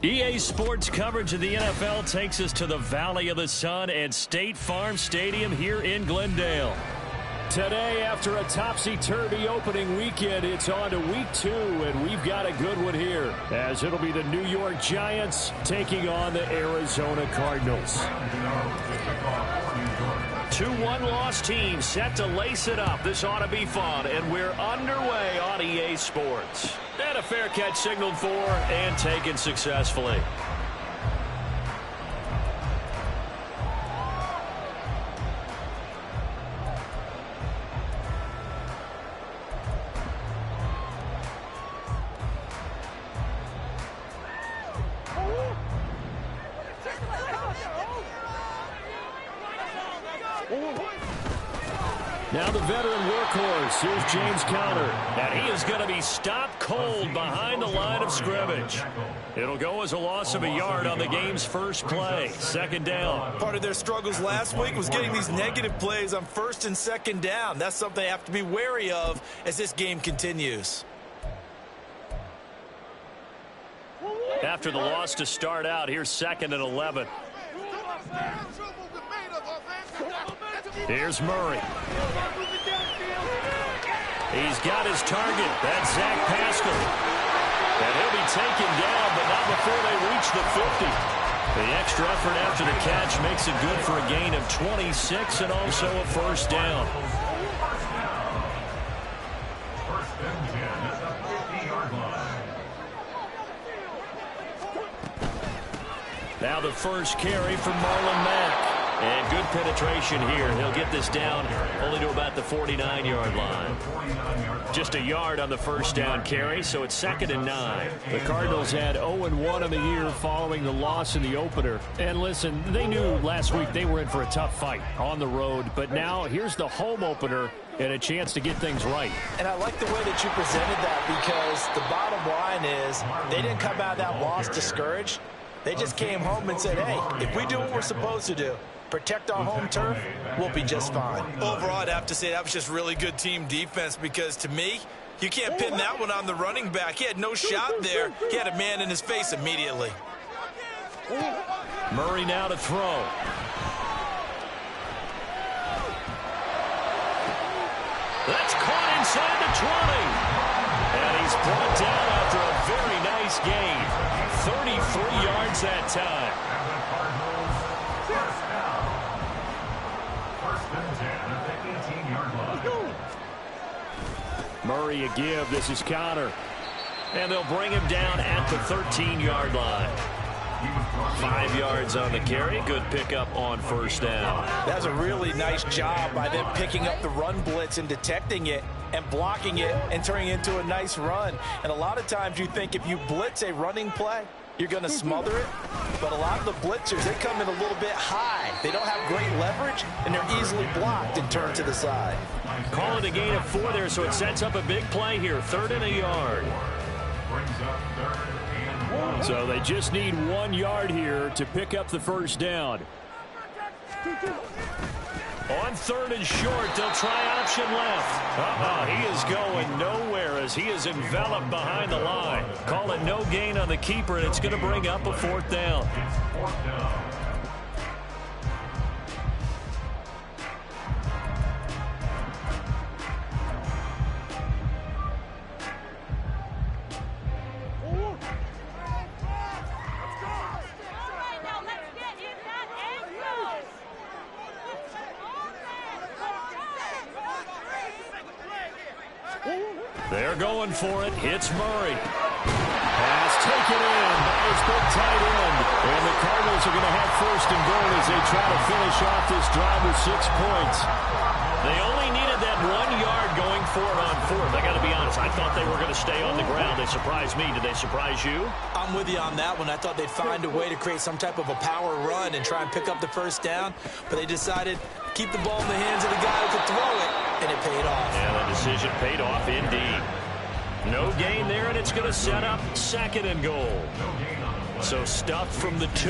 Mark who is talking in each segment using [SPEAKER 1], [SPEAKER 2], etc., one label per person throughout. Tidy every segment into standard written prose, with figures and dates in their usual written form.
[SPEAKER 1] EA Sports coverage of the NFL takes us to the Valley of the Sun and State Farm Stadium here in Glendale. Today, after a topsy-turvy opening weekend, it's on to week 2, and we've got a good one here, as it'll be the New York Giants taking on the Arizona Cardinals. 2 one-loss teams set to lace it up. This ought to be fun, and we're underway on EA Sports. And a fair catch signaled for and taken successfully. Now the veteran workhorse, here's James Conner, and he is going to be stopped cold behind the line of scrimmage. It'll go as a loss of a yard on the game's first play, 2nd down.
[SPEAKER 2] Part of their struggles last week was getting these negative plays on 1st and 2nd down. That's something they have to be wary of as this game continues.
[SPEAKER 1] After the loss to start out, here's 2nd and 11. Here's Murray. He's got his target. That's Zach Pascal. And he'll be taken down, but not before they reach the 50. The extra effort after the catch makes it good for a gain of 26 and also a 1st down. Now the first carry from Marlon Mack. And good penetration here. He'll get this down only to about the 49-yard line. Just a yard on the 1st down carry, so it's 2nd and 9. The Cardinals had 0-1 on the year following the loss in the opener. And listen, they knew last week they were in for a tough fight on the road. But now here's the home opener and a chance to get things right.
[SPEAKER 2] And I like the way that you presented that, because the bottom line is they didn't come out of that loss discouraged. They just came home and said, hey, if we do what we're supposed to do, protect our home turf, we'll be just fine. Overall, I'd have to say that was just really good team defense, because to me, you can't pin that one on the running back. He had no shot there. He had a man in his face immediately.
[SPEAKER 1] Murray now to throw. That's caught inside the 20. And he's brought down after a very nice gain. 33 yards that time. Murray a give. This is Conner. And they'll bring him down at the 13-yard line. 5 yards on the carry. Good pickup on 1st down.
[SPEAKER 2] That's a really nice job by them picking up the run blitz and detecting it and blocking it and turning it into a nice run. And a lot of times you think if you blitz a running play, you're going to smother it. But a lot of the blitzers, they come in a little bit high. They don't have great leverage, and they're easily blocked and turned to the side.
[SPEAKER 1] Call it a gain of 4 there, so it sets up a big play here. 3rd and a yard. So they just need 1 yard here to pick up the 1st down. On 3rd and short, they'll try option left. He is going nowhere as he is enveloped behind the line. Call it no gain on the keeper, and it's going to bring up a 4th down. They're going for it. It's Murray. Pass taken in by his big tight end. And the Cardinals are going to have 1st and goal as they try to finish off this drive with 6 points. They only needed that 1 yard going for it on 4th. I got to be honest, I thought they were going to stay on the ground. They surprised me. Did they surprise you?
[SPEAKER 2] I'm with you on that one. I thought they'd find a way to create some type of a power run and try and pick up the 1st down. But they decided keep the ball in the hands of the guy who could throw it, and it paid off.
[SPEAKER 1] Yeah, the decision paid off indeed. No gain there, and it's going to set up 2nd and goal. So stuff from the 2.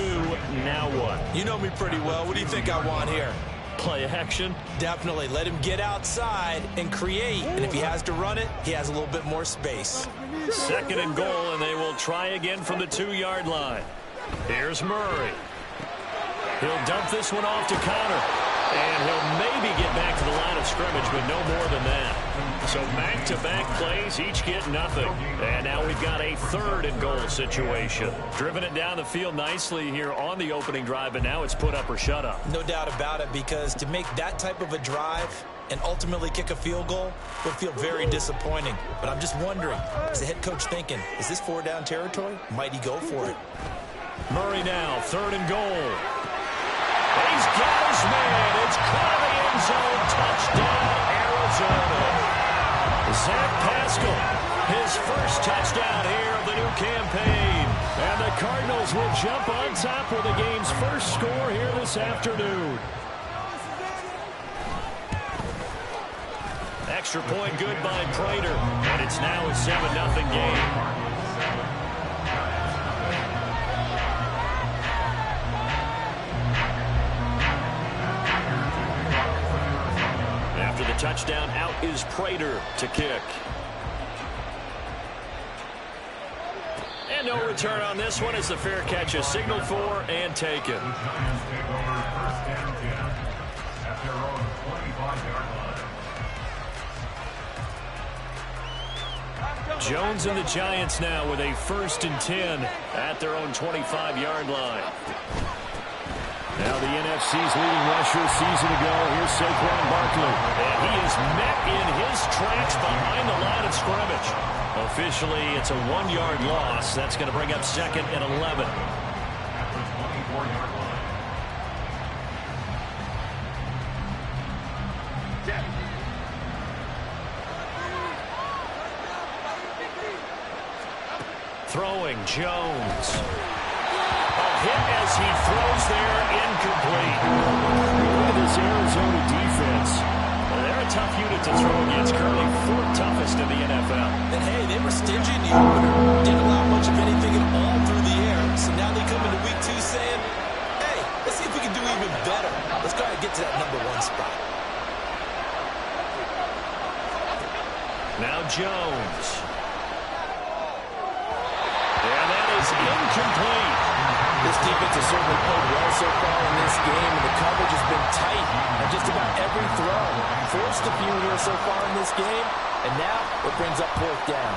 [SPEAKER 1] Now what?
[SPEAKER 2] You know me pretty well. What do you think I want here?
[SPEAKER 1] play action?
[SPEAKER 2] Definitely. Let him get outside and create. And if he has to run it, he has a little bit more space.
[SPEAKER 1] 2nd and goal, and they will try again from the 2-yard line. Here's Murray. He'll dump this one off to Connor. And he'll maybe get back to the line of scrimmage, but no more than that. So back-to-back plays, each get nothing. And now we've got a 3rd and goal situation. Driven it down the field nicely here on the opening drive, but now it's put up or shut up.
[SPEAKER 2] No doubt about it, because to make that type of a drive and ultimately kick a field goal would feel very disappointing. But I'm just wondering, is the head coach thinking, is this 4-down territory? Might he go for it?
[SPEAKER 1] Murray now, 3rd and goal. He's got his man. It's caught in the end zone. Touchdown, Arizona. Zach Pascal, his first touchdown here of the new campaign. And the Cardinals will jump on top with the game's first score here this afternoon. Extra point good by Prater. And it's now a 7-0 game. After the touchdown, out is Prater to kick. And no return on this one as the fair catch is signaled for and taken. Jones and the Giants now with a 1st and 10 at their own 25-yard line. Now the NFC's leading rusher season ago. Here's Saquon Barkley. And he is met in his tracks behind the line of scrimmage. Officially, it's a 1-yard loss. That's going to bring up 2nd and 11. Throwing, Jones. Hit as he throws there, incomplete. Look at this Arizona defense. They're a tough unit to throw against, currently 4th toughest in the NFL.
[SPEAKER 2] And hey, they were stingy in the opener. Didn't allow much of anything at all through the air. So now they come into week 2 saying, hey, let's see if we can do even better. Let's go ahead and get to that number 1 spot.
[SPEAKER 1] Now Jones. And that is incomplete.
[SPEAKER 2] This defense has certainly played well so far in this game, and the coverage has been tight on just about every throw. Forced a few here so far in this game, and now it brings up 4th down.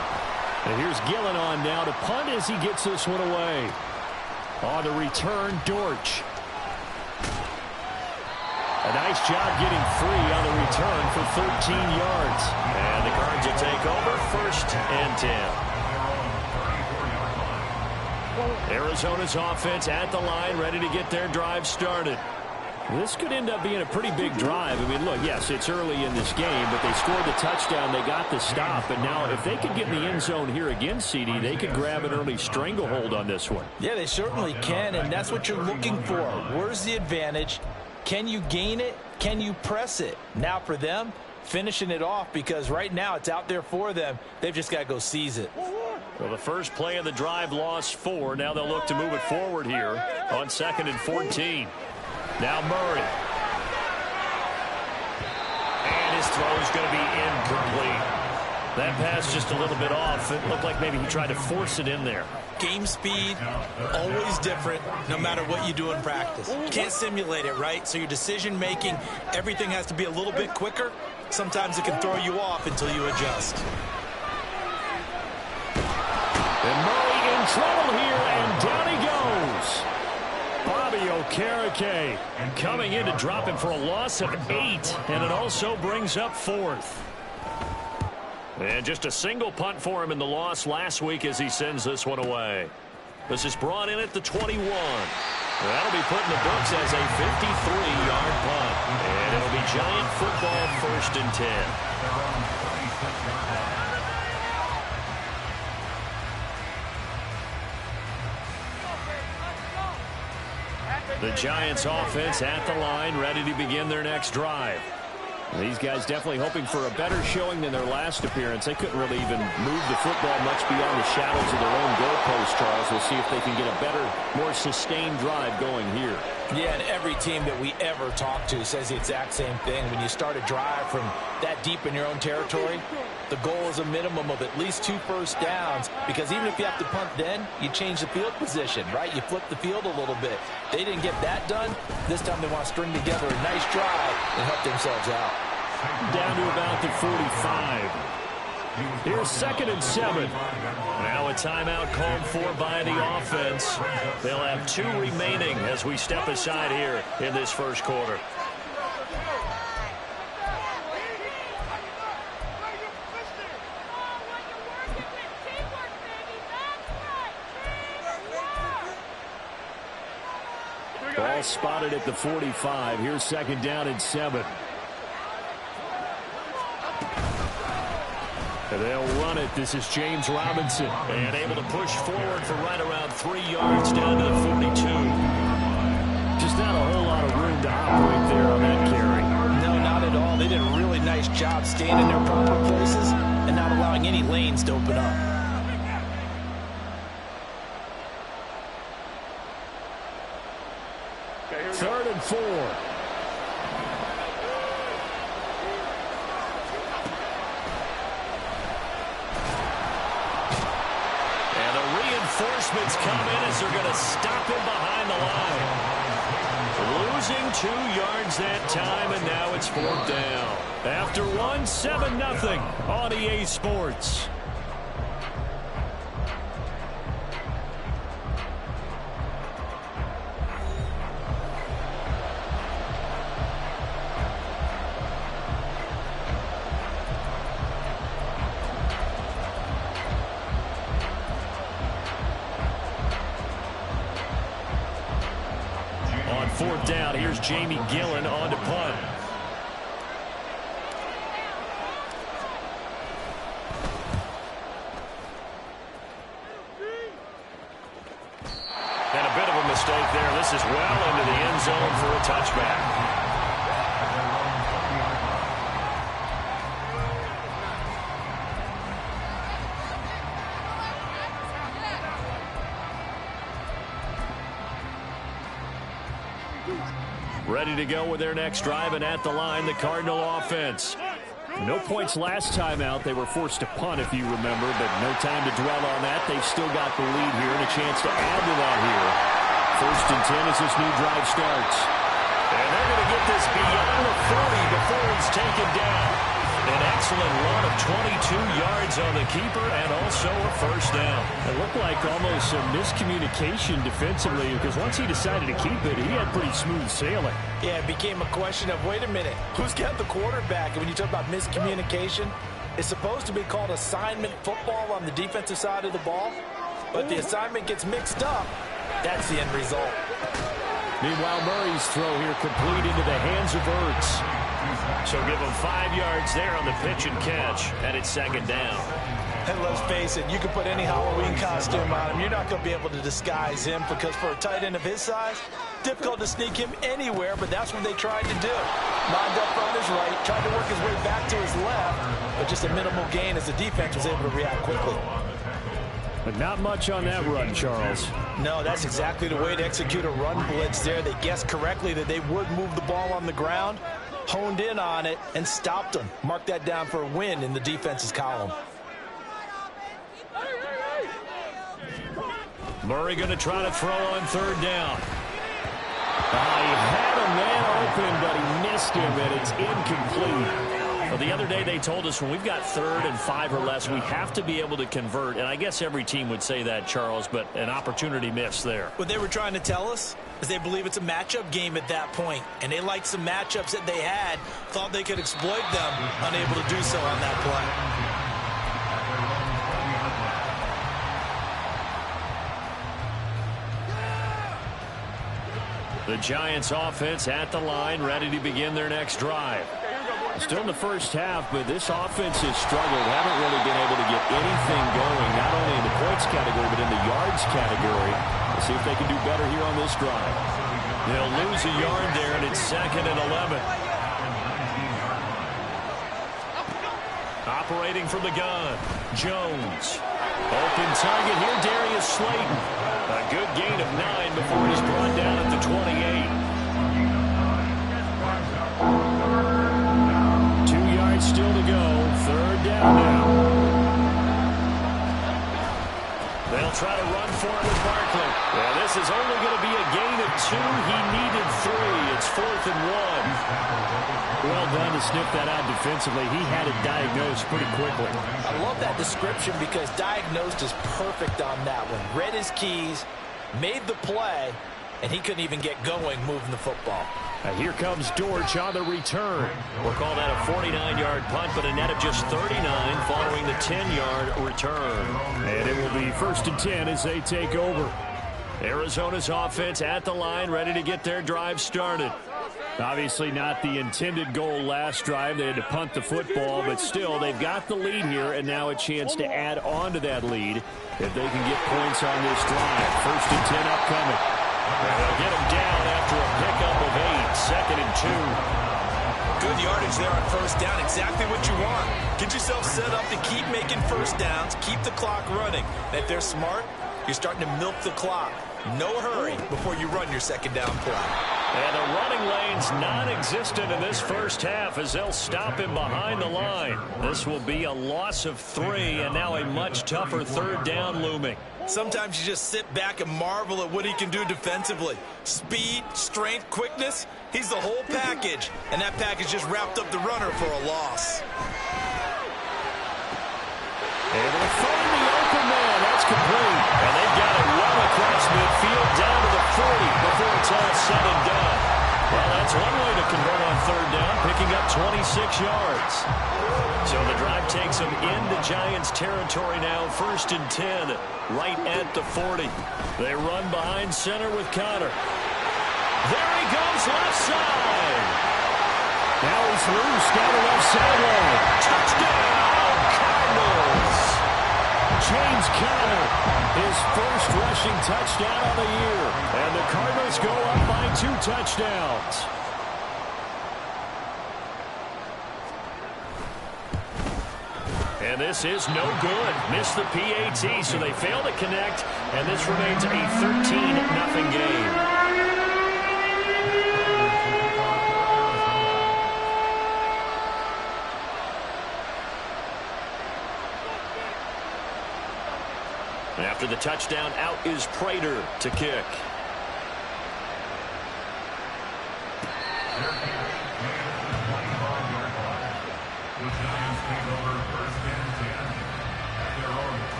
[SPEAKER 1] And here's Gillen on now to punt as he gets this one away. On the return, Dortch. A nice job getting free on the return for 13 yards. And the Cards will take over 1st and 10. Arizona's offense at the line, ready to get their drive started. This could end up being a pretty big drive. I mean, look, yes, it's early in this game, but they scored the touchdown. They got the stop. And now if they could get in the end zone here again, CD, they could grab an early stranglehold on this one.
[SPEAKER 2] Yeah, they certainly can, and that's what you're looking for. Where's the advantage? Can you gain it? Can you press it? Now for them, finishing it off, because right now it's out there for them. They've just got to go seize it.
[SPEAKER 1] Well, the first play of the drive lost 4. Now they'll look to move it forward here on 2nd and 14. Now Murray. And his throw is going to be incomplete. That pass just a little bit off. It looked like maybe he tried to force it in there.
[SPEAKER 2] Game speed, always different, no matter what you do in practice. You can't simulate it, right? So your decision-making, everything has to be a little bit quicker. Sometimes it can throw you off until you adjust.
[SPEAKER 1] And Murray in trouble here, and down he goes. Bobby Okereke coming in to drop him for a loss of 8, and it also brings up 4th. And just a single punt for him in the loss last week as he sends this one away. This is brought in at the 21. That'll be put in the books as a 53-yard punt. And it'll be Giant football 1st and 10. The Giants offense at the line, ready to begin their next drive. These guys definitely hoping for a better showing than their last appearance. They couldn't really even move the football much beyond the shadows of their own goalpost, Charles. We'll see if they can get a better, more sustained drive going here.
[SPEAKER 2] Yeah, and every team that we ever talk to says the exact same thing. When you start a drive from that deep in your own territory, the goal is a minimum of at least 2 first downs, because even if you have to punt then, you change the field position, right? You flip the field a little bit. They didn't get that done. This time they want to string together a nice drive and help themselves out.
[SPEAKER 1] Down to about the 45. Here's 2nd and 7. Now a timeout called for by the offense. They'll have 2 remaining as we step aside here in this first quarter. Ball spotted at the 45. Here's 2nd down and 7. And they'll run it. This is James Robinson. And able to push forward for right around 3 yards down to the 42. Just not a whole lot of room to operate there on that carry.
[SPEAKER 2] No, not at all. They did a really nice job staying in their proper places and not allowing any lanes to open up.
[SPEAKER 1] Third and 4. And the reinforcements come in as they're going to stop him behind the line. Losing 2 yards that time, and now it's 4th down. After 7-0 on EA Sports. On 4th down, here's Jamie Gillen on to punt. And a bit of a mistake there. This is well into the end zone for a touchback. Ready to go with their next drive, and at the line, the Cardinal offense. No points last time out. They were forced to punt, if you remember, but no time to dwell on that. They've still got the lead here and a chance to add to that here. 1st and 10 as this new drive starts. And they're going to get this beyond the 40 before he's taken down. An excellent run of 22 yards on the keeper and also a 1st down. It looked like almost a miscommunication defensively, because once he decided to keep it, he had pretty smooth sailing.
[SPEAKER 2] Yeah, it became a question of, wait a minute, who's got the quarterback? And when you talk about miscommunication, it's supposed to be called assignment football on the defensive side of the ball, but the assignment gets mixed up. That's the end result.
[SPEAKER 1] Meanwhile, Murray's throw here complete into the hands of Ertz. So give him 5 yards there on the pitch and catch, and it's 2nd down.
[SPEAKER 2] And let's face it, you can put any Halloween costume on him. You're not going to be able to disguise him, because for a tight end of his size, difficult to sneak him anywhere, but that's what they tried to do. Lined up on his right, tried to work his way back to his left, but just a minimal gain as the defense was able to react quickly.
[SPEAKER 1] But not much on that run, Charles.
[SPEAKER 2] No, that's exactly the way to execute a run blitz there. They guessed correctly that they would move the ball on the ground, honed in on it, and stopped them. Mark that down for a win in the defense's column.
[SPEAKER 1] Murray going to try to throw on 3rd down. He had a man open, but he missed him, and it's incomplete. Well, the other day they told us when we've got 3rd and 5 or less, we have to be able to convert. And I guess every team would say that, Charles, but an opportunity missed there.
[SPEAKER 2] What they were trying to tell us is they believe it's a matchup game at that point. And they liked some matchups that they had, thought they could exploit them, unable to do so on that play.
[SPEAKER 1] The Giants offense at the line, ready to begin their next drive. Still in the first half, but this offense has struggled. Haven't really been able to get anything going, not only in the points category, but in the yards category. Let's see if they can do better here on this drive. They'll lose a yard there, and it's 2nd and 11. Operating from the gun, Jones. Open target here, Darius Slayton. A good gain of 9 before it is brought down at the 28. 2 yards still to go. 3rd down now. They'll try to run for it with Barkley. Well, this is only going to be a gain of 2. He needed 3. It's 4th and 1. Well done to sniff that out defensively. He had it diagnosed pretty quickly.
[SPEAKER 2] I love that description because diagnosed is perfect on that one. Read his keys, made the play, and he couldn't even get going moving the football.
[SPEAKER 1] Here comes Dortch on the return. We'll call that a 49-yard punt, but a net of just 39 following the 10-yard return. And it will be 1st and 10 as they take over. Arizona's offense at the line, ready to get their drive started. Obviously not the intended goal last drive. They had to punt the football, but still they've got the lead here, and now a chance to add on to that lead if they can get points on this drive. 1st and 10 upcoming. And they'll get him down after a pickup of 8. 2nd and 2.
[SPEAKER 2] Good yardage there on 1st down. Exactly what you want. Get yourself set up to keep making 1st downs, keep the clock running. And if they're smart, you're starting to milk the clock. No hurry before you run your 2nd down play.
[SPEAKER 1] And the running lane's non-existent in this first half as they'll stop him behind the line. This will be a loss of 3, and now a much tougher 3rd down looming.
[SPEAKER 2] Sometimes you just sit back and marvel at what he can do defensively. Speed, strength, quickness, he's the whole package. And that package just wrapped up the runner for a loss.
[SPEAKER 1] Able to find the open man. That's complete. And they've got it well across midfield down to the 40 before it's all said and done. Well, that's one way to convert on 3rd down, picking up 26 yards. So the drive takes them into Giants territory now, 1st and 10, right at the 40. They run behind center with Connor. There he goes, left side. Now he's loose down the left sideline. Touchdown, Cardinals. James Conner, his first rushing touchdown of the year. And the Cardinals go up by 2 touchdowns. And this is no good. Missed the PAT, so they fail to connect, and this remains a 13-0 game. After the touchdown, out is Prater to kick.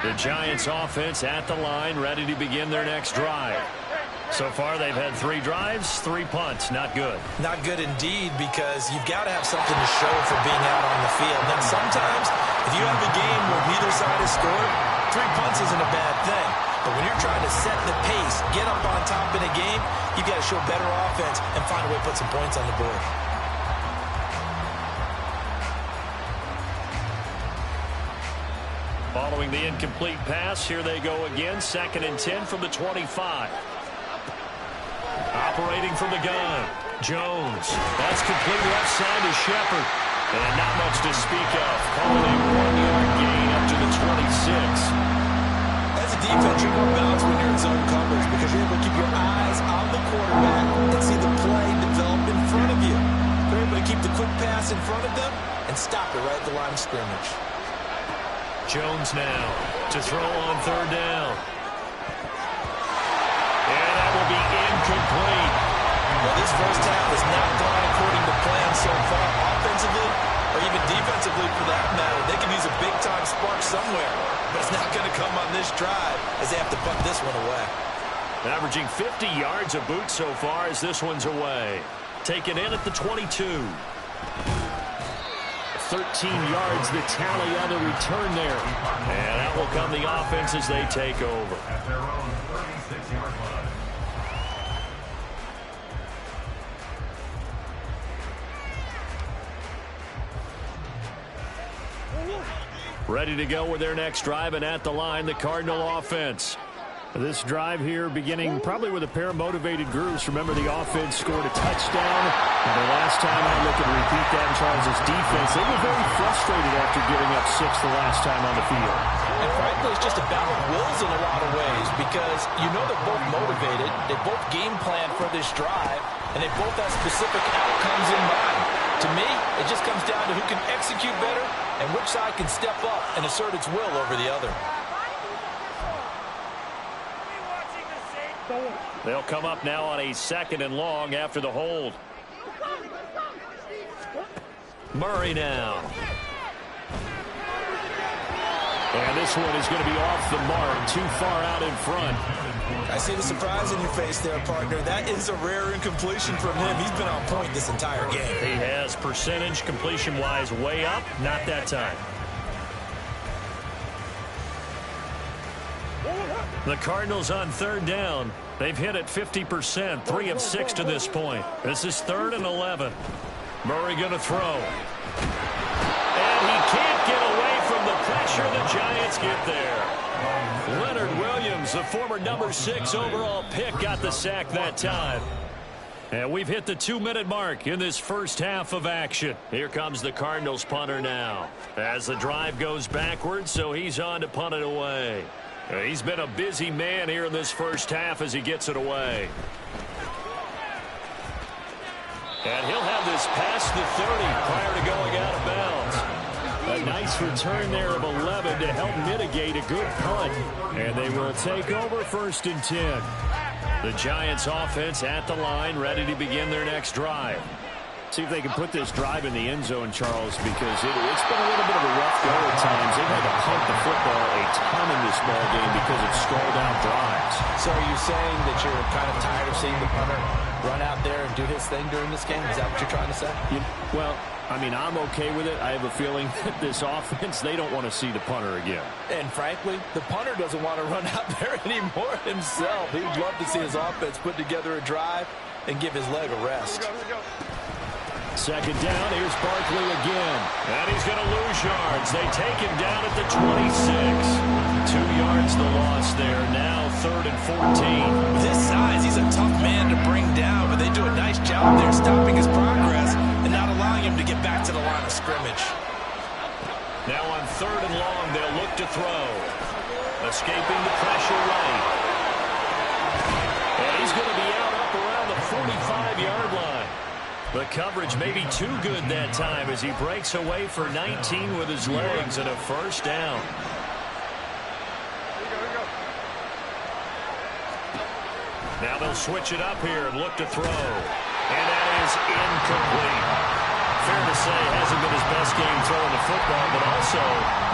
[SPEAKER 1] The Giants offense at the line, ready to begin their next drive. So far, they've had 3 drives, 3 punts. Not good.
[SPEAKER 2] Not good indeed, because you've got to have something to show for being out on the field. Now, sometimes, if you have a game where neither side has scored, 3 punts isn't a bad thing. But when you're trying to set the pace, get up on top in a game, you've got to show better offense and find a way to put some points on the board.
[SPEAKER 1] Following the incomplete pass, here they go again. 2nd and 10 from the 25. Operating from the gun, Jones. That's complete left side to Shepard. And not much to speak of. Calling a 1-yard gain up to the 26.
[SPEAKER 2] As a defense, you're more balanced when you're in zone coverage because you're able to keep your eyes on the quarterback and see the play develop in front of you. You're able to keep the quick pass in front of them and stop it right at the line of scrimmage.
[SPEAKER 1] Jones now to throw on 3rd down. And that will be incomplete.
[SPEAKER 2] Well, this first half has not gone according to plan so far, offensively or even defensively for that matter. They can use a big-time spark somewhere, but it's not going to come on this drive as they have to punt this one away.
[SPEAKER 1] Averaging 50 yards a boot so far as this one's away. Taken in at the 22. 13 yards the tally on the return there. And out will come the offense as they take over.
[SPEAKER 3] At their own 36-yard line.
[SPEAKER 1] Ready to go with their next drive, and at the line, the Cardinal offense. This drive here beginning probably with a pair of motivated groups. Remember, the offense scored a touchdown. And the last time I look and repeat that in Charles' defense, they were very frustrated after giving up 6 the last time on the field.
[SPEAKER 2] And frankly, it's just a battle of wills in a lot of ways because you know they're both motivated. They both game plan for this drive, and they both have specific outcomes in mind. To me, it just comes down to who can execute better and which side can step up and assert its will over the other.
[SPEAKER 1] They'll come up now on a 2nd and long after the hold. Murray now. And this one is going to be off the mark, too far out in front.
[SPEAKER 2] I see the surprise in your face there, partner. That is a rare incompletion from him. He's been on point this entire game.
[SPEAKER 1] He has percentage completion-wise way up, not that time. The Cardinals on 3rd down. They've hit it 50%, 3 of 6 to this point. This is 3rd and 11. Murray going to throw. And he can't get away from the pressure. The Giants get there. Leonard Williams, the former number 6 overall pick, got the sack that time. And we've hit the 2-minute mark in this first half of action. Here comes the Cardinals punter now. As the drive goes backwards, so he's on to punt it away. He's been a busy man here in this first half as he gets it away. And he'll have this past the 30 prior to going out of bounds. A nice return there of 11 to help mitigate a good punt. And they will take over 1st and 10. The Giants offense at the line, ready to begin their next drive. See if they can put this drive in the end zone, Charles, because it's been a little bit of a rough go at times. They've had to punt the football a ton in this ball game because it's stalled out drives.
[SPEAKER 2] So are you saying that you're kind of tired of seeing the punter run out there and do his thing during this game? Is that what you're trying to say?
[SPEAKER 1] Well, I mean, I'm okay with it. I have a feeling that this offense, they don't want to see the punter again.
[SPEAKER 2] And frankly, the punter doesn't want to run out there anymore himself. He'd love to see his offense put together a drive and give his leg a rest.
[SPEAKER 1] 2nd down, here's Barkley again. And he's going to lose yards. They take him down at the 26. 2 yards the loss there. Now 3rd and 14.
[SPEAKER 2] With his size, he's a tough man to bring down, but they do a nice job there stopping his progress and not allowing him to get back to the line of scrimmage.
[SPEAKER 1] Now on 3rd and long, they'll look to throw. Escaping the pressure right. And he's going to be out up around the 45-yard line. The coverage may be too good that time as he breaks away for 19 with his legs and a 1st down. Now they'll switch it up here and look to throw. And that is incomplete. Fair to say, hasn't been his best game throwing the football, but also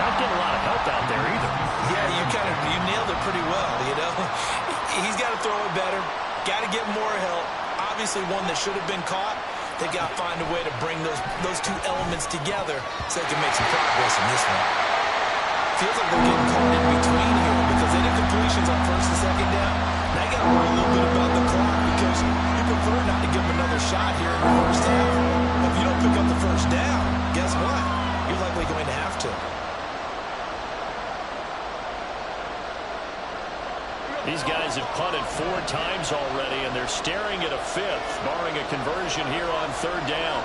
[SPEAKER 1] not getting a lot of help out there either.
[SPEAKER 2] Yeah, you nailed it pretty well, you know. He's got to throw it better, got to get more help. Obviously one that should have been caught. They got to find a way to bring those 2 elements together so they can make some progress in this one. Feels like they're getting caught in between here because they did completions on 1st and 2nd down. Now you got to worry a little bit about the clock because you prefer not to give them another shot here in the first half. If you don't pick up the 1st down, guess what? You're likely going to have to.
[SPEAKER 1] These guys have punted 4 times already, and they're staring at a 5th, barring a conversion here on 3rd down.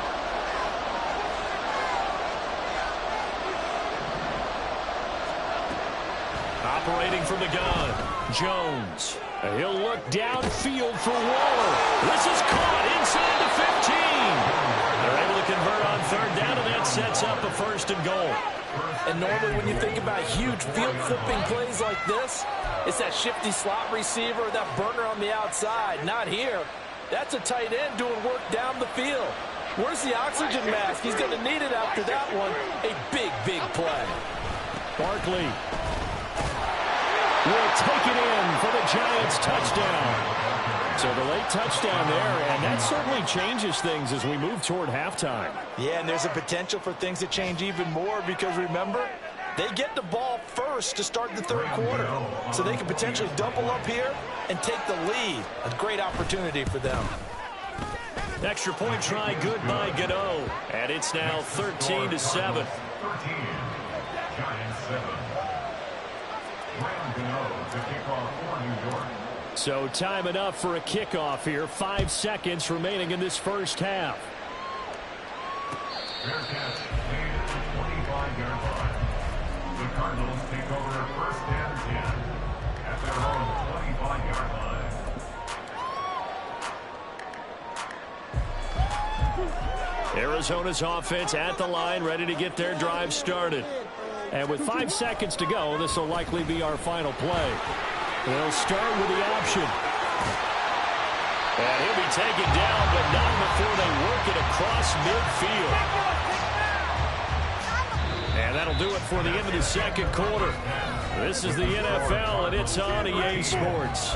[SPEAKER 1] Operating from the gun, Jones. He'll look downfield for Waller. This is caught inside the 15. They're able to convert on 3rd down, and that sets up a 1st and goal.
[SPEAKER 2] And normally when you think about huge field-flipping plays like this, it's that shifty slot receiver, that burner on the outside. Not here. That's a tight end doing work down the field. Where's the oxygen mask? He's going to need it after that one. A big, big play.
[SPEAKER 1] Barkley will take it in for the Giants touchdown. So the late touchdown there, and that certainly changes things as we move toward halftime.
[SPEAKER 2] Yeah, and there's a potential for things to change even more because remember, they get the ball first to start the 3rd quarter. So they can potentially double up here and take the lead. A great opportunity for them.
[SPEAKER 1] Extra point try good by Gano. And it's now 13-7.
[SPEAKER 3] to kick off for New York.
[SPEAKER 1] So time enough for a kickoff here. 5 seconds remaining in this first half.
[SPEAKER 3] Fair catch made at the 25-yard line. The Cardinals take over first and 10 at their own 25-yard line.
[SPEAKER 1] Arizona's offense at the line, ready to get their drive started. And with 5 seconds to go, this will likely be our final play. They'll start with the option. And he'll be taken down, but not before they work it across midfield. And that'll do it for the end of the second quarter. This is the NFL, and it's on EA Sports.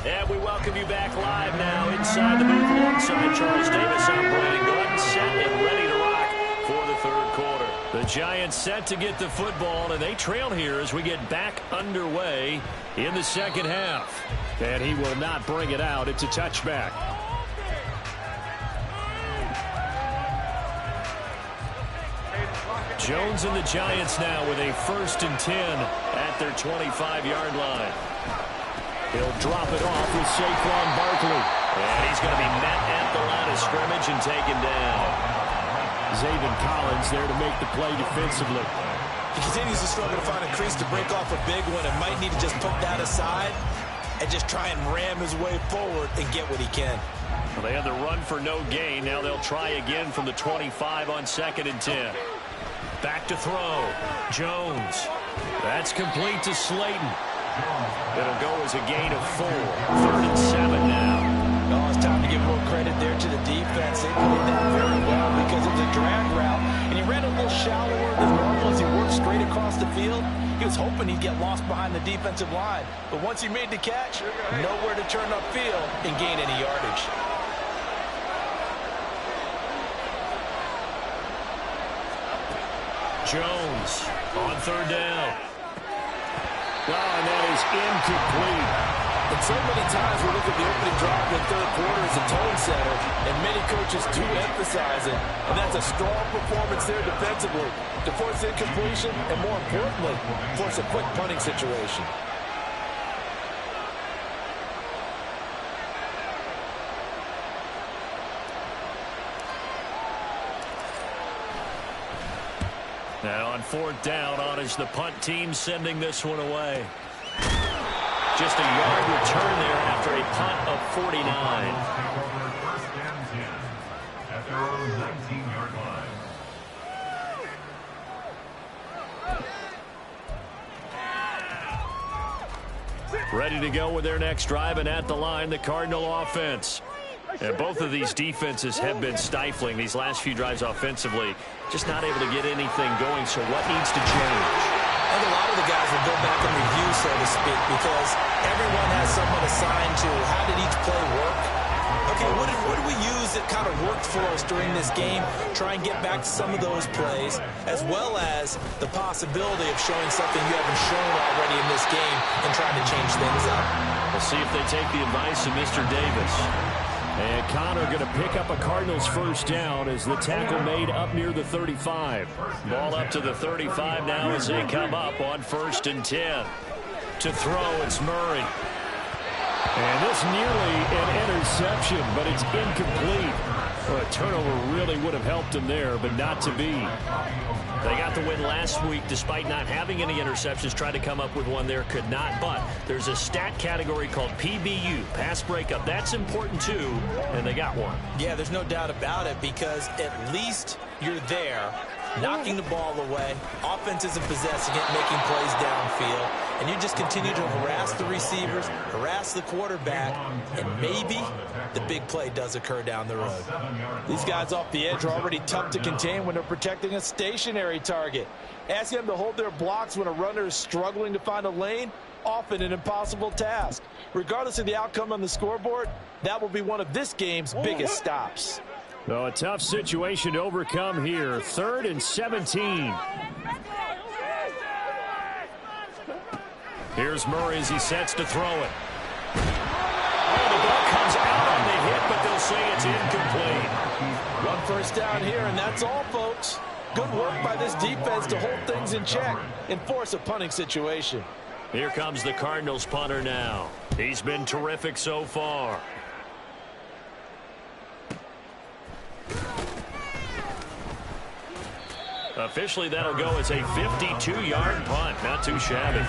[SPEAKER 1] And we welcome you back live now inside the booth alongside Charles Davis. I'm Brandon Gordon, set and ready to rock for the third quarter. The Giants set to get the football, and they trail here as we get back underway in the second half. And he will not bring it out. It's a touchback. Jones and the Giants now with a 1st and 10 at their 25-yard line. He'll drop it off with Saquon Barkley. And he's going to be met at the line of scrimmage and taken down. Zaven Collins there to make the play defensively.
[SPEAKER 2] He continues to struggle to find a crease to break off a big one and might need to just put that aside and just try and ram his way forward and get what he can.
[SPEAKER 1] Well, they had the run for no gain. Now they'll try again from the 25 on 2nd and 10. Back to throw. Jones. That's complete to Slayton. It'll go as a gain of 4. 3rd and 7 now.
[SPEAKER 2] Oh, it's time to give a little credit there to the defense. They played that very well because it was a drag route, and he ran a little shallower than normal as he worked straight across the field. He was hoping he'd get lost behind the defensive line, but once he made the catch, nowhere to turn upfield and gain any yardage.
[SPEAKER 1] Jones on 3rd down. Oh, and that is incomplete.
[SPEAKER 2] And so many times we look at the opening drive in the third quarter as a tone setter, and many coaches do emphasize it. And that's a strong performance there defensively to force incompletion and, more importantly, force a quick punting situation.
[SPEAKER 1] Now on 4th down, on is the punt team sending this one away. Just a yard return there after a punt of 49.
[SPEAKER 3] Take over first and 10 at their own 19-yard line.
[SPEAKER 1] Ready to go with their next drive, and at the line, the Cardinal offense. And both of these defenses have been stifling these last few drives offensively. Just not able to get anything going, so what needs to change?
[SPEAKER 2] I think a lot of the guys will go back and review, so to speak, because everyone has someone assigned to how did each play work. Okay, what did we use that kind of worked for us during this game? Try and get back to some of those plays, as well as the possibility of showing something you haven't shown already in this game and trying to change things up.
[SPEAKER 1] We'll see if they take the advice of Mr. Davis. And Connor going to pick up a Cardinals 1st down as the tackle made up near the 35. Ball up to the 35 now as they come up on 1st and 10. To throw, it's Murray. And this nearly an interception, but it's incomplete. Well, a turnover really would have helped him there, but not to be. They got the win last week despite not having any interceptions. Tried to come up with one there, could not. But there's a stat category called PBU, pass breakup. That's important too, and they got one.
[SPEAKER 2] Yeah, there's no doubt about it, because at least you're there, knocking the ball away, offense isn't possessing it, making plays downfield, and you just continue to harass the receivers, harass the quarterback, and maybe the big play does occur down the road. These guys off the edge are already tough to contain when they're protecting a stationary target. Ask them to hold their blocks when a runner is struggling to find a lane, often an impossible task. Regardless of the outcome on the scoreboard, that will be one of this game's biggest stops.
[SPEAKER 1] So a tough situation to overcome here. 3rd and 17. Here's Murray as he sets to throw it. Oh, the ball comes out on the hit, but they'll say it's incomplete.
[SPEAKER 2] One first down here, and that's all, folks. Good work by this defense to hold things in check and force a punting situation.
[SPEAKER 1] Here comes the Cardinals punter now. He's been terrific so far. Officially, that'll go as a 52-yard punt. Not too shabby.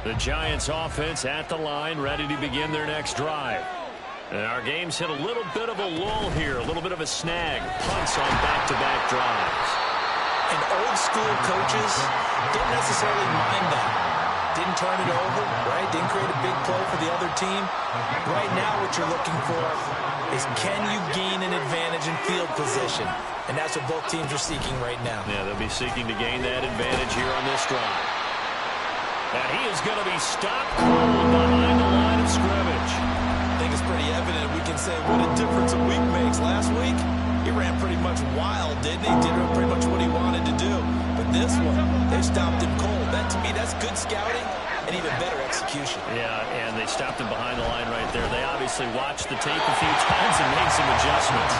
[SPEAKER 1] The Giants offense at the line, ready to begin their next drive. And our game's hit a little bit of a lull here, a little bit of a snag. Punts on back-to-back drives.
[SPEAKER 2] And old school coaches don't necessarily mind that. Didn't turn it over, right? Didn't create a big play for the other team. Right now what you're looking for is, can you gain an advantage in field position? And that's what both teams are seeking right now.
[SPEAKER 1] Yeah, they'll be seeking to gain that advantage here on this drive. And he is going to be stopped cold behind the line of scrimmage.
[SPEAKER 2] I think it's pretty evident. We can say what a difference a week makes. Last week, he ran pretty much wild, didn't he? Did pretty much what he wanted to do. But this one, they stopped him cold. That, to me, that's good scouting and even better execution.
[SPEAKER 1] Yeah, and they stopped him behind the line right there. They obviously watched the tape a few times and made some adjustments.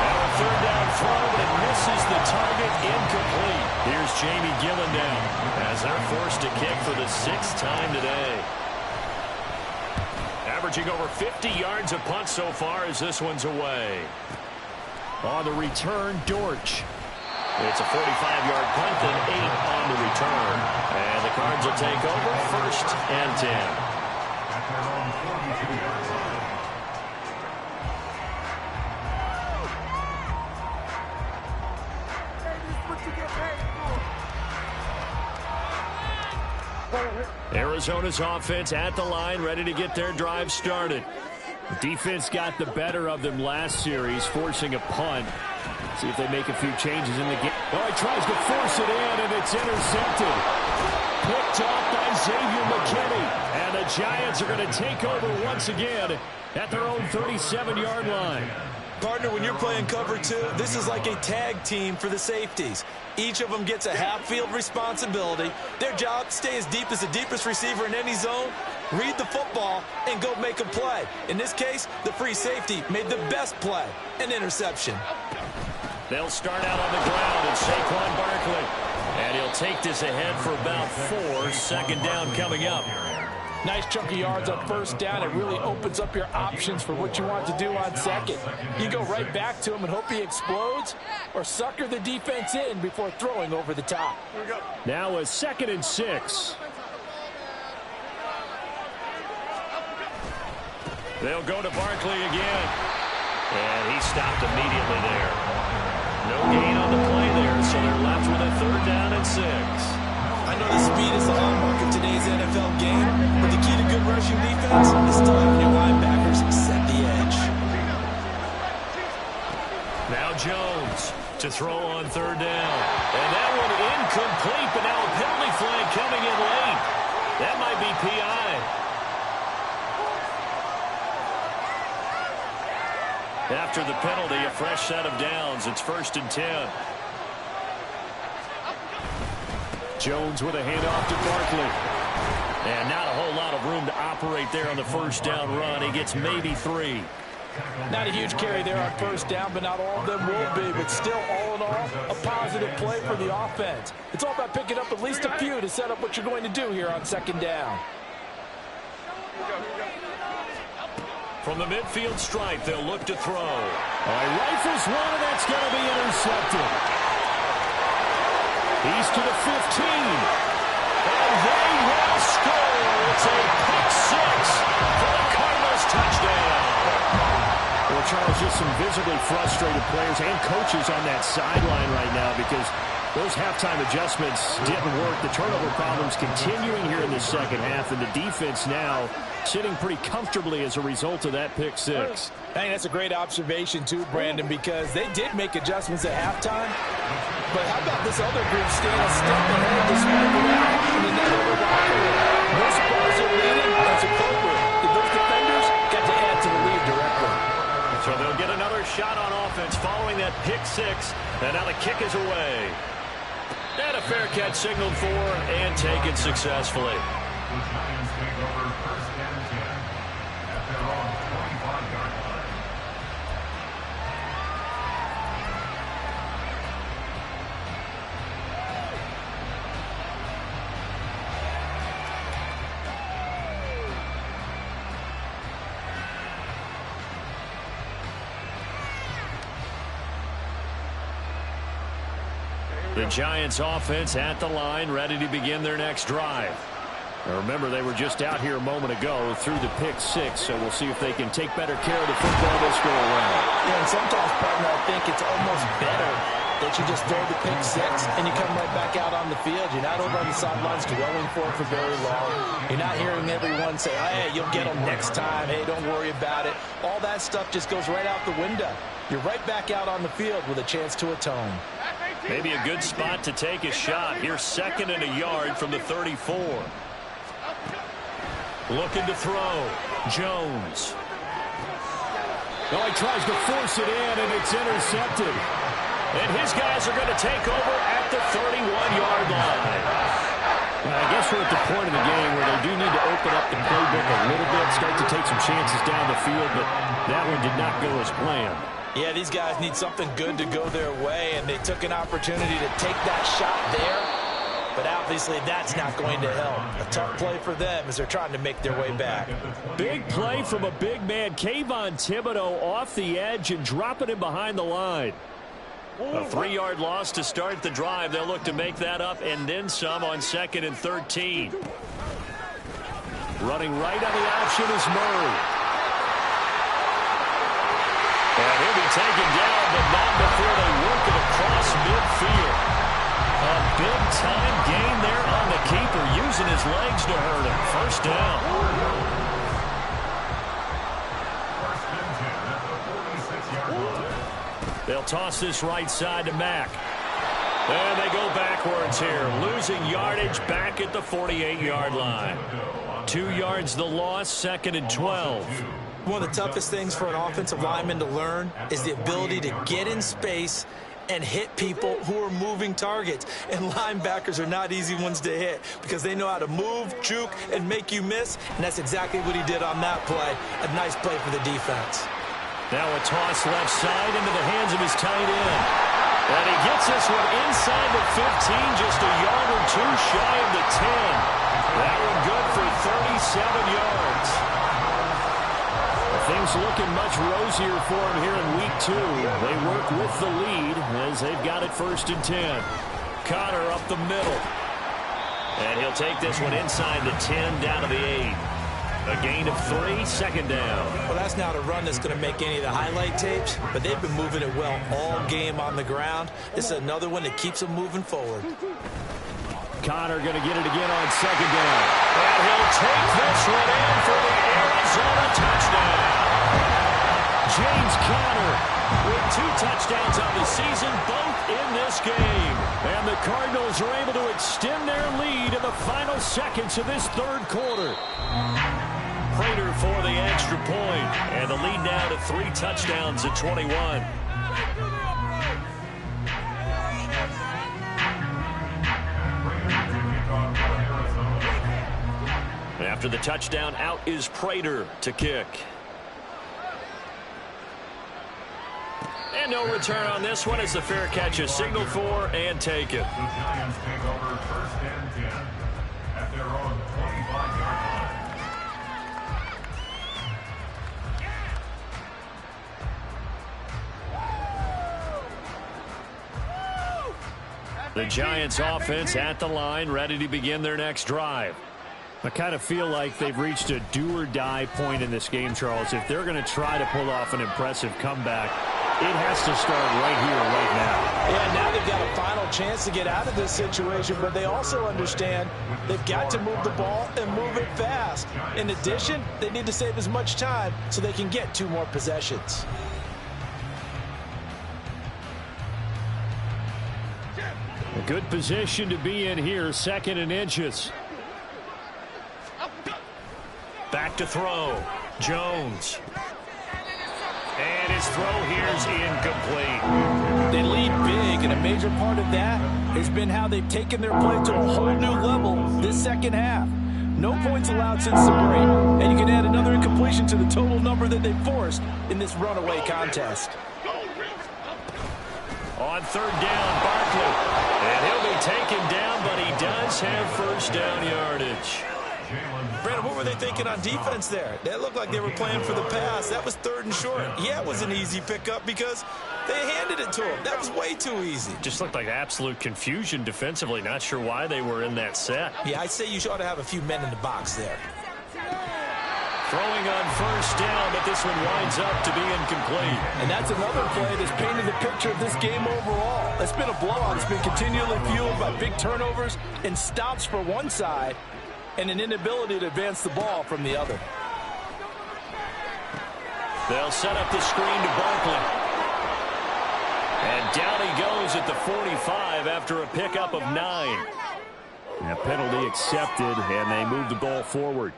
[SPEAKER 1] And a third down throw, but it misses the target, incomplete. Here's Jamie Gillen down as they're forced to kick for the 6th time today. Averaging over 50 yards a punt so far as this one's away. On the return, Dortch. It's a 45-yard punt and 8 on the return. And the Cards will take over 1st and 10.
[SPEAKER 3] At their own 42-yard line.
[SPEAKER 1] Arizona's offense at the line, ready to get their drive started. The defense got the better of them last series, forcing a punt. See if they make a few changes in the game. Oh, he tries to force it in, and it's intercepted. Picked off by Xavier McKinney. And the Giants are going to take over once again at their own 37-yard line.
[SPEAKER 2] Partner, when you're playing cover 2, this is like a tag team for the safeties. Each of them gets a half-field responsibility. Their job, stay as deep as the deepest receiver in any zone, read the football, and go make a play. In this case, the free safety made the best play, an interception.
[SPEAKER 1] They'll start out on the ground, and Saquon Barkley. And he'll take this ahead for about 4. Second down coming up.
[SPEAKER 2] Nice chunk of yards on first down. It really opens up your options for what you want to do on second. You go right back to him and hope he explodes, or sucker the defense in before throwing over the top.
[SPEAKER 1] Now a 2nd and 6. They'll go to Barkley again. And he stopped immediately there. No gain on the play there, so they're left with a 3rd down and 6.
[SPEAKER 2] I know the speed is the hallmark of today's NFL game, but the key to good rushing defense is still having your linebackers set the edge.
[SPEAKER 1] Now Jones to throw on 3rd down. And that one incomplete, but now a penalty flag coming in late. That might be PI. After the penalty, a fresh set of downs. It's 1st and 10. Jones with a handoff to Barkley. And not a whole lot of room to operate there on the 1st down run. He gets maybe 3.
[SPEAKER 2] Not a huge carry there on 1st down, but not all of them will be. But still, all in all, a positive play for the offense. It's all about picking up at least a few to set up what you're going to do here on 2nd down.
[SPEAKER 1] From the midfield stripe, they'll look to throw. Rifles one, and that's going to be intercepted. He's to the 15. And they will score. It's a pick 6 for the Cardinals touchdown. Well, Charles, just some visibly frustrated players and coaches on that sideline right now because those halftime adjustments didn't work. The turnover problems continuing here in the second half, and the defense now sitting pretty comfortably as a result of that pick 6.
[SPEAKER 2] I think that's a great observation, too, Brandon, because they did make adjustments at halftime. But how about this other group staying a step ahead despite what happened in that other locker room? No surprise they're leading. That's appropriate. Those defenders got to add to the lead directly.
[SPEAKER 1] So they'll get another shot on offense following that pick 6. And now the kick is away. And a fair catch signaled for and taken successfully.
[SPEAKER 3] The Giants take over first and 10 at their own 25-yard line.
[SPEAKER 1] The Giants offense at the line, ready to begin their next drive. Now remember, they were just out here a moment ago through the pick six, so we'll see if they can take better care of the football this go around.
[SPEAKER 2] Yeah, and sometimes, partner, I think it's almost better that you just throw the pick six and you come right back out on the field. You're not over on the sidelines dwelling for it for very long. You're not hearing everyone say, hey, you'll get them next time. Hey, don't worry about it. All that stuff just goes right out the window. You're right back out on the field with a chance to atone.
[SPEAKER 1] Maybe a good spot to take a shot. Here's 2nd and a yard from the 34. Looking to throw. Jones.
[SPEAKER 4] Oh, he tries to force it in, and it's intercepted.
[SPEAKER 1] And his guys are going to take over at the 31-yard line.
[SPEAKER 4] I guess we're at the point of the game where they do need to open up the playbook a little bit, start to take some chances down the field, but that one did not go as planned.
[SPEAKER 2] Yeah, these guys need something good to go their way, and they took an opportunity to take that shot there. But obviously, that's not going to help. A tough play for them as they're trying to make their way back.
[SPEAKER 4] Big play from a big man. Kayvon Thibodeau off the edge and dropping him behind the line.
[SPEAKER 1] A 3-yard loss to start the drive. They'll look to make that up and then some on 2nd and 13. Running right on the option is Murray. And he'll be taken down, but not before they work it across midfield. A big-time gain there on the keeper, using his legs to hurt him. First down.
[SPEAKER 3] First and 10 at the 46-yard line.
[SPEAKER 1] They'll toss this right side to Mack. And they go backwards here, losing yardage back at the 48-yard line. 2 yards the loss, 2nd and 12.
[SPEAKER 2] One of the toughest things for an offensive lineman to learn is the ability to get in space and hit people who are moving targets. And linebackers are not easy ones to hit because they know how to move, juke, and make you miss. And that's exactly what he did on that play. A nice play for the defense.
[SPEAKER 1] Now a toss left side into the hands of his tight end. And he gets this one inside the 15, just a yard or two shy of the 10. That one good for 37 yards. Things looking much rosier for him here in week 2. They work with the lead as they've got it 1st and 10. Connor up the middle. And he'll take this one inside the 10 down to the 8. A gain of 3, 2nd down.
[SPEAKER 2] Well, that's not a run that's going to make any of the highlight tapes, but they've been moving it well all game on the ground. This is another one that keeps them moving forward.
[SPEAKER 4] Connor going to get it again on 2nd down.
[SPEAKER 1] And he'll take this one in for the Arizona touchdown.
[SPEAKER 4] James Conner
[SPEAKER 1] with 2 touchdowns on the season, both in this game.
[SPEAKER 4] And the Cardinals are able to extend their lead in the final seconds of this 3rd quarter.
[SPEAKER 1] Prater for the extra point, and the lead now to 3 touchdowns at 21. After the touchdown, out is Prater to kick. And no return on this one as the fair catch is signaled for and taken.
[SPEAKER 3] The Giants take over 1st and 10 at their own 25-yard line.
[SPEAKER 1] The Giants offense at the line, ready to begin their next drive.
[SPEAKER 4] I kind of feel like they've reached a do-or-die point in this game, Charles. If they're going to try to pull off an impressive comeback, it has to start right here, right now.
[SPEAKER 2] Yeah, now they've got a final chance to get out of this situation, but they also understand they've got to move the ball and move it fast. In addition, they need to save as much time so they can get 2 more possessions.
[SPEAKER 4] A good position to be in here, 2nd and inches.
[SPEAKER 1] Back to throw. Jones. And his throw here's incomplete.
[SPEAKER 2] They lead big, and a major part of that has been how they've taken their play to a whole new level this second half. No points allowed since the break, and you can add another incompletion to the total number that they forced in this runaway contest.
[SPEAKER 1] On third down, Barkley. And he'll be taken down, but he does have first down yardage.
[SPEAKER 2] Brandon, what were they thinking on defense there? That looked like they were playing for the pass. That was third and short. Yeah, it was an easy pickup because they handed it to him. That was way too easy.
[SPEAKER 1] Just looked like absolute confusion defensively. Not sure why they were in that set.
[SPEAKER 2] Yeah, I'd say you ought to have a few men in the box there.
[SPEAKER 1] Throwing on first down, but this one winds up to be incomplete.
[SPEAKER 2] And that's another play that's painted the picture of this game overall. It's been a blowout. It's been continually fueled by big turnovers and stops for one side and an inability to advance the ball from the other.
[SPEAKER 1] They'll set up the screen to Barkley. And down he goes at the 45 after a pickup of 9.
[SPEAKER 4] A penalty accepted, and they move the ball forward.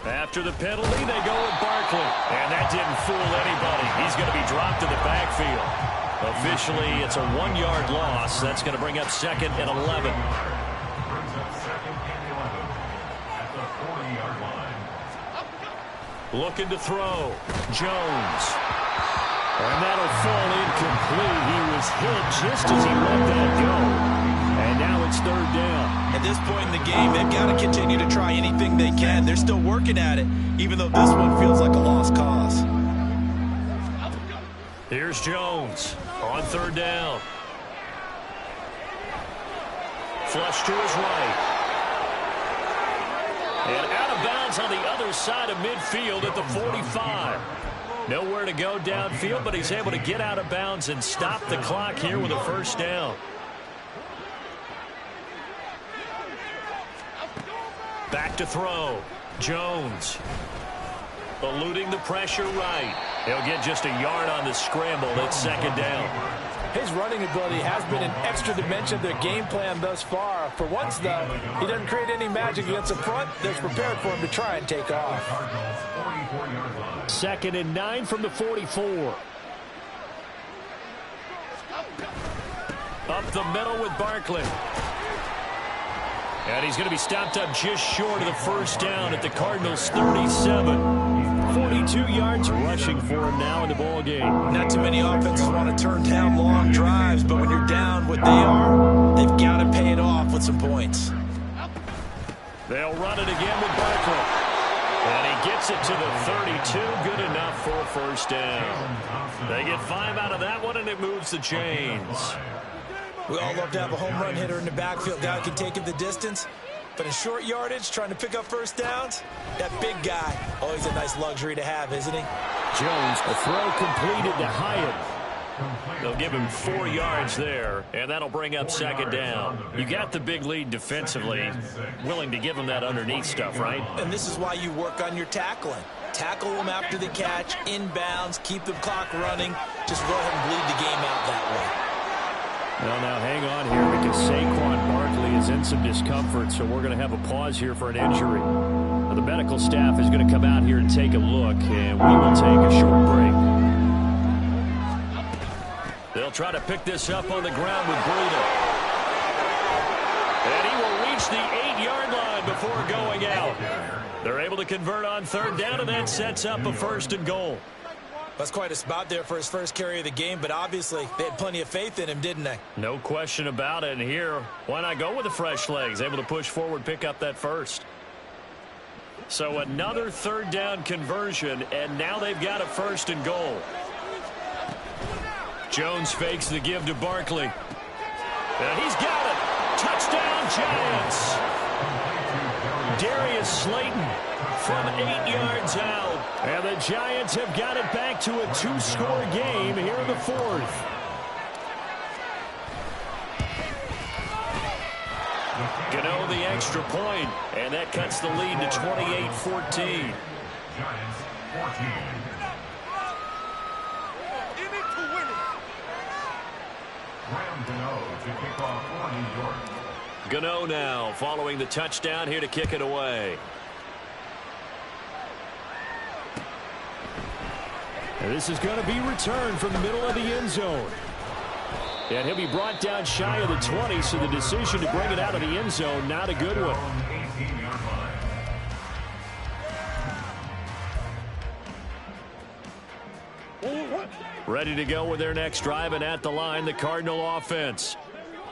[SPEAKER 1] After the penalty, they go with Barkley. And that didn't fool anybody. He's going to be dropped to the backfield. Officially, it's a 1-yard loss. That's going to bring up second and 11.
[SPEAKER 3] Brings up second and 11 at the 40-yard line.
[SPEAKER 1] Looking to throw. Jones. And that'll fall incomplete. He was hit just as he let that go. And now it's third down.
[SPEAKER 2] At this point in the game, they've got to continue to try anything they can. They're still working at it, even though this one feels like a lost cause.
[SPEAKER 1] Here's Jones on third down. Flush to his right. And out of bounds on the other side of midfield at the 45. Nowhere to go downfield, but he's able to get out of bounds and stop the clock here with a first down. Back to throw. Jones. Eluding the pressure right. He'll get just a yard on the scramble. It's second down.
[SPEAKER 2] His running ability has been an extra dimension of their game plan thus far. For once, though, he doesn't create any magic against the front that's prepared for him to try and take off.
[SPEAKER 1] Second and 9 from the 44. Up the middle with Barkley. And he's going to be stopped up just short of the first down at the Cardinals' 37. 42 yards rushing for him now in the ball game.
[SPEAKER 2] Not too many offenses want to turn down long drives, but when you're down what they are, they've got to pay it off with some points.
[SPEAKER 1] They'll run it again with Barkley. And he gets it to the 32. Good enough for a first down. They get 5 out of that one, and it moves the chains.
[SPEAKER 2] We all love to have a home run hitter in the backfield. Guy who can take it the distance. But in short yardage, trying to pick up first downs, that big guy, always a nice luxury to have, isn't he?
[SPEAKER 1] Jones, the throw completed to Hyatt. They'll give him 4 yards there, and that'll bring up second down. You got the big lead defensively, willing to give him that underneath stuff, right?
[SPEAKER 2] And this is why you work on your tackling. Tackle them after the catch, inbounds, keep the clock running. Just go ahead and bleed the game out that way.
[SPEAKER 4] Well, now hang on here because Saquon Barkley is in some discomfort, so we're going to have a pause here for an injury. Now, the medical staff is going to come out here and take a look, and we will take a short break.
[SPEAKER 1] They'll try to pick this up on the ground with Breida. And he will reach the 8-yard line before going out. They're able to convert on third down, and that sets up a first and goal.
[SPEAKER 2] That's quite a spot there for his first carry of the game, but obviously they had plenty of faith in him, didn't they?
[SPEAKER 1] No question about it. And here, why not go with the fresh legs? Able to push forward, pick up that first. So another third down conversion, and now they've got a first and goal. Jones fakes the give to Barkley. And he's got it. Touchdown, Giants. Darius Slayton from 8 yards out. And the Giants have got it back to a 2-score game here in the fourth. Gano the extra point, and that cuts the lead to 28-14.
[SPEAKER 3] Giants 14. Graham Gano to kick off for New York.
[SPEAKER 1] Gano now following the touchdown here to kick it away.
[SPEAKER 4] And this is going to be returned from the middle of the end zone. And he'll be brought down shy of the 20, so the decision to bring it out of the end zone, not a good one. Ready to go with their next drive, and at the line, the Cardinal offense.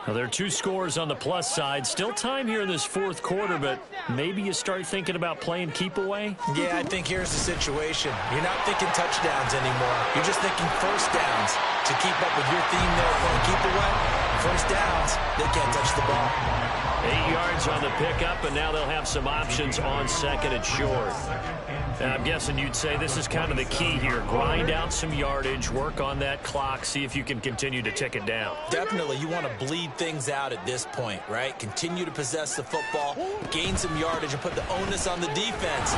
[SPEAKER 4] Now, there are 2 scores on the plus side. Still time here in this fourth quarter, but maybe you start thinking about playing keep away?
[SPEAKER 2] Yeah, I think here's the situation. You're not thinking touchdowns anymore. You're just thinking first downs. To keep up with your theme there, playing keep away, first downs, they can't touch the ball.
[SPEAKER 1] 8 yards on the pickup, and now they'll have some options on second and short. And I'm guessing you'd say this is kind of the key here. Grind out some yardage, work on that clock, see if you can continue to tick it down.
[SPEAKER 2] Definitely, you want to bleed things out at this point, right? Continue to possess the football, gain some yardage, and put the onus on the defense.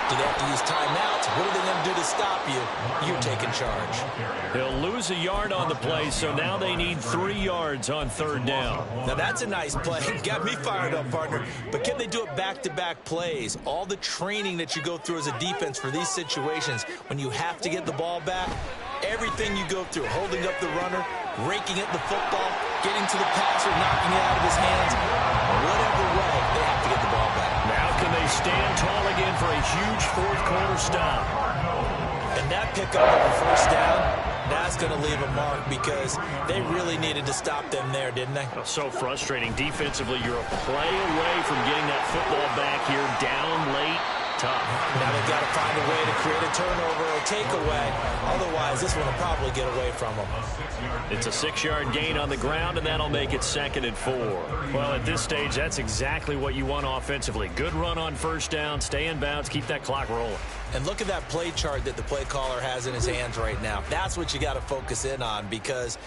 [SPEAKER 2] Do they have to use timeouts? What are they going to do to stop you? You taking charge.
[SPEAKER 1] He'll lose a yard on the play, so now they need 3 yards on third down.
[SPEAKER 2] Now that's a nice play. Got me fired up, partner. But can they do it back-to-back plays? All the training that you go through as a defense for these situations, when you have to get the ball back, everything you go through, holding up the runner, raking at the football, getting to the passer, knocking it out of his hands, whatever way, they have to get the ball back.
[SPEAKER 1] Now can they stand tall again for a huge fourth quarter stop?
[SPEAKER 2] And that pickup of the first down, that's going to leave a mark because they really needed to stop them there, didn't they?
[SPEAKER 1] So frustrating. Defensively, you're a play away from getting that football back here, down late, tough.
[SPEAKER 2] Now they've got to find a way to create a turnover or a takeaway. Otherwise, this one will probably get away from them.
[SPEAKER 1] It's a 6-yard gain on the ground, and that'll make it 2nd and 4. Well, at this stage, that's exactly what you want offensively. Good run on first down, stay in bounds, keep that clock rolling.
[SPEAKER 2] And look at that play chart that the play caller has in his hands right now. That's what you got to focus in on because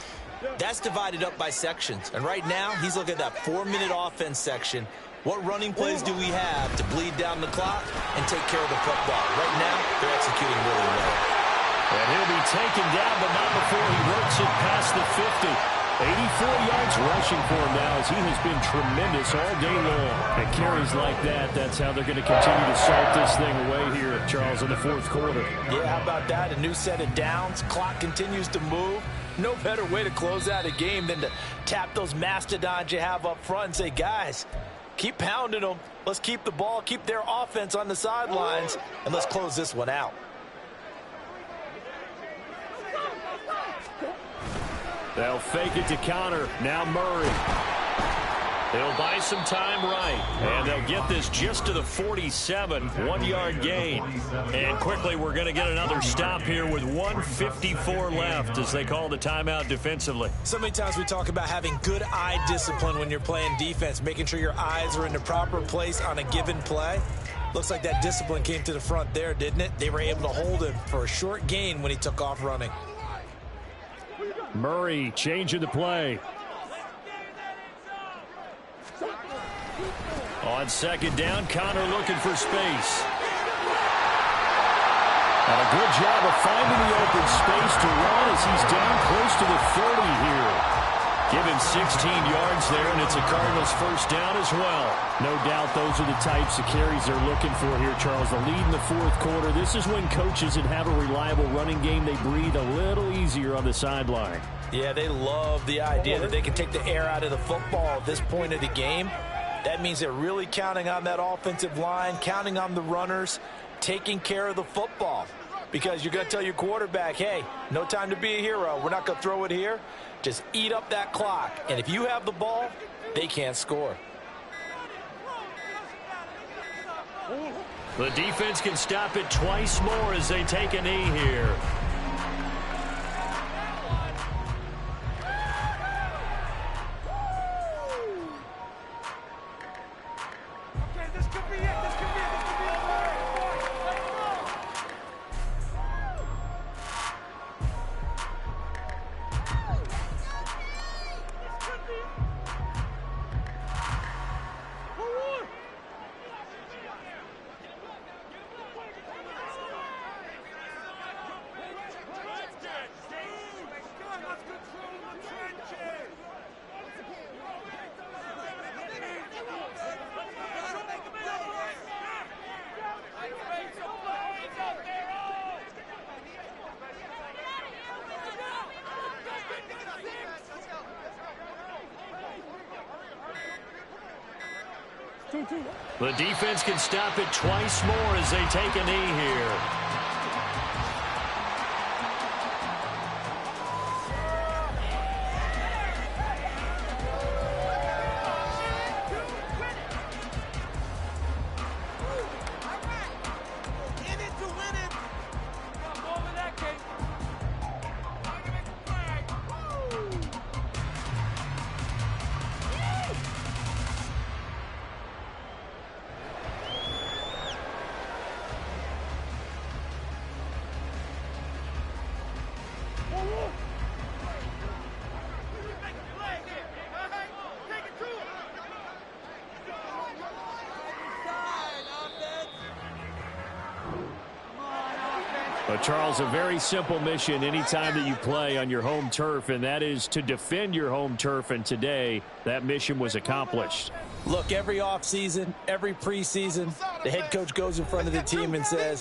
[SPEAKER 2] that's divided up by sections. And right now, he's looking at that 4-minute offense section. What running plays do we have to bleed down the clock and take care of the football? Right now, they're executing really well.
[SPEAKER 1] And he'll be taken down, but not before he works it past the 50. 84 yards rushing for him now as he has been tremendous all day long.
[SPEAKER 4] And carries like that, that's how they're going to continue to salt this thing away here, Charles, in the fourth quarter.
[SPEAKER 2] Yeah, how about that? A new set of downs. Clock continues to move. No better way to close out a game than to tap those mastodons you have up front and say, guys, keep pounding them. Let's keep the ball, keep their offense on the sidelines, and let's close this one out.
[SPEAKER 4] They'll fake it to counter. Now Murray.
[SPEAKER 1] They'll buy some time right, and they'll get this just to the 47, 1-yard gain. And quickly, we're going to get another stop here with 1:54 left as they call the timeout defensively.
[SPEAKER 2] So many times we talk about having good eye discipline when you're playing defense, making sure your eyes are in the proper place on a given play. Looks like that discipline came to the front there, didn't it? They were able to hold him for a short gain when he took off running.
[SPEAKER 4] Murray changing the play.
[SPEAKER 1] On second down, Connor looking for space.
[SPEAKER 4] And a good job of finding the open space to run as he's down close to the 30 here.
[SPEAKER 1] Give him 16 yards there, and it's a Cardinals first down as well.
[SPEAKER 4] No doubt those are the types of carries they're looking for here, Charles. The lead in the fourth quarter. This is when coaches that have a reliable running game, they breathe a little easier on the sideline.
[SPEAKER 2] Yeah, they love the idea that they can take the air out of the football at this point of the game. That means they're really counting on that offensive line, counting on the runners, taking care of the football. Because you're going to tell your quarterback, hey, no time to be a hero. We're not going to throw it here. Just eat up that clock. And if you have the ball, they can't score.
[SPEAKER 1] The defense can stop it twice more as they take a knee here. The defense can stop it twice more as they take a knee here. Charles, a very simple mission anytime that you play on your home turf, and that is to defend your home turf, and today that mission was accomplished.
[SPEAKER 2] Look, every offseason, every preseason, the head coach goes in front of the team and says,